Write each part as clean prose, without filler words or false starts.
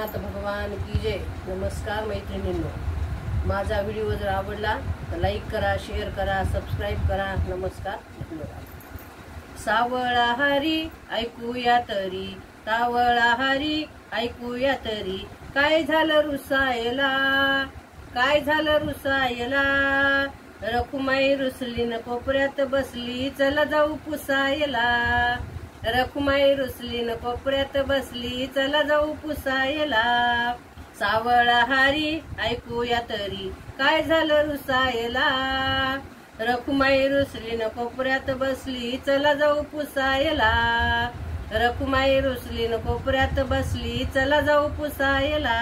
जगन्नाथ भगवान की जय। नमस्कार मैत्रिणींनो, माझा व्हिडिओ जर आवडला तर लाईक करा, शेअर करा, सबस्क्राईब करा। नमस्कार, धन्यवाद। सावळा हरी ऐकूया तरी, सावळा हरी ऐकूया तरी, काय झालं रुसायला, काय झालं रुसायला। रखुमाई रुसलीन कोपऱ्यात बसली, चला जाऊ पुसायला। रखुमाई रुसलीन कोपऱ्यात बसली, चला जाऊ पुसायला। सावळा हरी ऐकूया तरी, काय झालं रुसायला। रखुमाई रुसलीन कोपऱ्यात बसली, चला जाऊ पुसायला। रखुमाई रुसलीन कोपऱ्यात बसली, चला जाऊ पुसायला।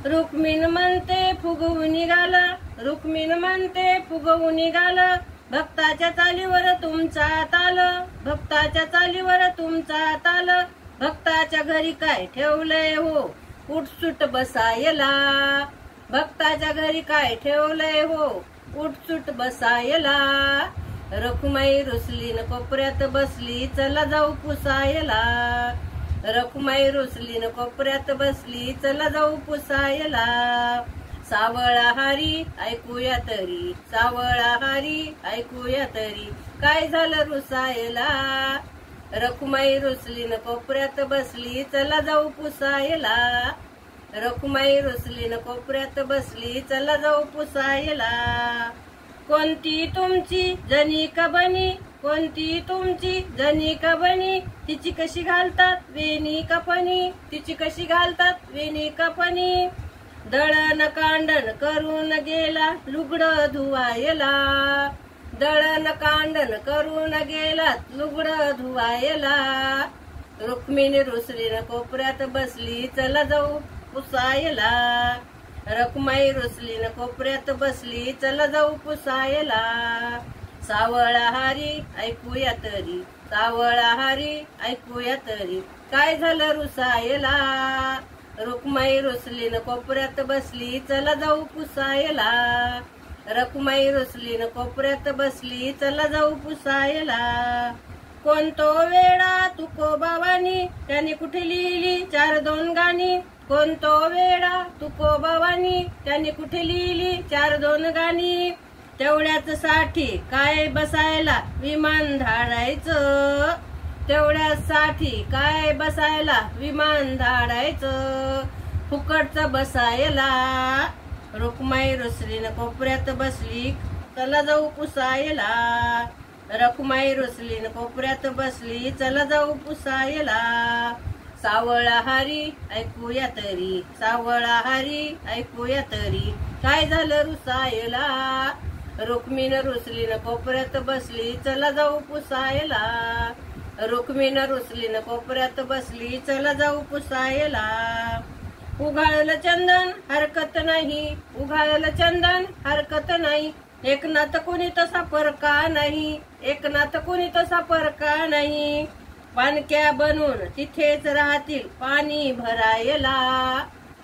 रुक्मिण म्हणते फुगवून निघाला, रुक्मिण म्हणते फुगवून निघाला। भक्ताच्या चालीवर तुमचा ताल, भक्ताच्या चालीवर तुमचा ताल। भक्ताच्या घरी काय ठेवलंय हो, उठसूट बसायला। भक्ताच्या घरी काय ठेवलंय हो, उठसूट बसायला। रखुमाई रुसलीन कोपऱ्यात बसली, चला जाऊ पुसायला। रखुमाई रुसलीन कोपऱ्यात बसली, चला जाऊ पुसायला। सावळा हरी ऐकूया तरी, सावळा हरी ऐकूया तरी, काय झालं रुसायला। रखुमाई रुसलीन कोपऱ्यात बसली, चला जाऊ पुसायला। रखुमाई रुसलीन कोपऱ्यात बसली, चला जाऊ पुसायला। कोणती तुमची जनिका बनी, कोणती तुमची जनिका बनी, तिची कशी घालतात वेणी कापणी, तिची कशी घालतात वेणी कापणी। दळण कांडण करून गेला लुगडं धुवायला, दळण कांडण करून गेला लुगडं धुवायला। रुक्मिणी रुसलीन कोपऱ्यात बसली, चला जाऊ पुसायला। रखुमाई रुसलीन कोपऱ्यात बसली, चला जाऊ पुसायला। सावळा हरी ऐकूया तरी, सावळा हरी ऐकूया तरी, काय झालं रुसायला। रुक्माई रुसलीन कोपऱ्यात बसली, चला जाऊ पुसायला। रखुमाई रुसलीन कोपऱ्यात बसली, चला जाऊ पुसायला। कोणतो वेडा तुकोबावानी, त्याने कुठे लिहिली 4-2 गाणी। कोणतो वेडा तुकोबावानी, त्याने कुठे लिहिली 4-2 गाणी। तेवढ्याच साठी काय बसायला विमान धाडायचं, तेवढ्यासाठी काय बसायला विमान धाडायचं। फुकटचं बसायला। रुक्माई रुसलीन कोपऱ्यात बसली, चला जाऊ पुसायला। रखुमाई रुसलीन कोपऱ्यात बसली, चला जाऊ पुसायला। सावळा हरी ऐकूया तरी, सावळा हरी ऐकूया तरी, काय झालं रुसायला। रुक्मिण रुसलीन कोपऱ्यात बसली, चला जाऊ पुसायला। रुक्मिण रुसलीन कोपऱ्यात बसली, चला जाऊ पुसायला। उघाळलं चंदन हरकत नाही, उघाळलं चंदन हरकत नाही। एकनाथ कोणी तसा परका नाही, एकनाथ कोणी तसा परका नाही। पानक्या बनून तिथेच राहतील पाणी भरायला,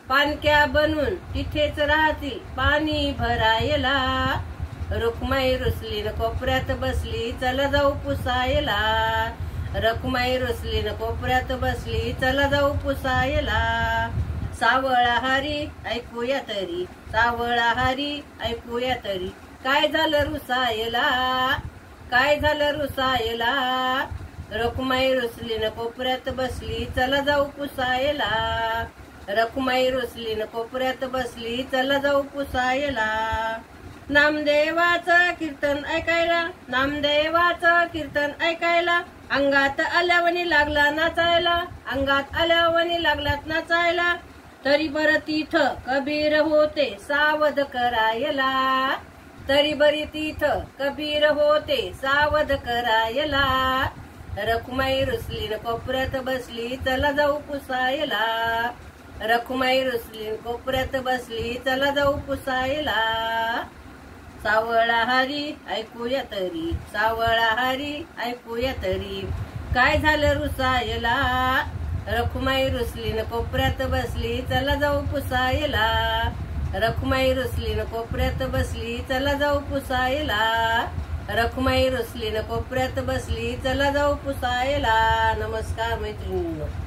पानक्या बनून तिथेच राहतील पाणी भरायला। रुक्माई रुसलीन कोपऱ्यात बसली, चला जाऊ पुसायला। रखुमाई रुसलीन कोपऱ्यात बसली, चला जाऊ पुसायला। सावळा हरी ऐकूया तरी, सावळा हरी ऐकूया तरी, काय झालं रुसायला, काय झालं रुसायला। रखुमाई रुसलीन कोपऱ्यात बसली, चला जाऊ पुसायला। रखुमाई रुसलीन कोपऱ्यात बसली, चला जाऊ पुसायला। नामदेवाचं कीर्तन ऐकायला, नामदेवाचं कीर्तन ऐकायला। अंगात आल्यावणी लागला नाचायला, अंगात आल्यावणी लागलात नाचायला। तरी बरं तिथं कबीर होते सावध करायला, तरी बरी तिथं कबीर होते सावध करायला। रखुमाई रुसलीन कोपऱ्यात बसली, चला जाऊ पुसायला। रखुमाई रुसलीन कोपऱ्यात बसली, चला जाऊ पुसायला। सावळा हरी ऐकूया तरी, सावळा हरी ऐकूया तरी, काय झालं रुसायला। रखुमाई रुसलीन कोपऱ्यात बसली, चला जाऊ पुसायला। रखुमाई रुसलीन कोपऱ्यात बसली, चला जाऊ पुसायला। रखुमाई रुसलीन कोपऱ्यात बसली, चला जाऊ पुसायला। नमस्कार मैत्रिणींनो.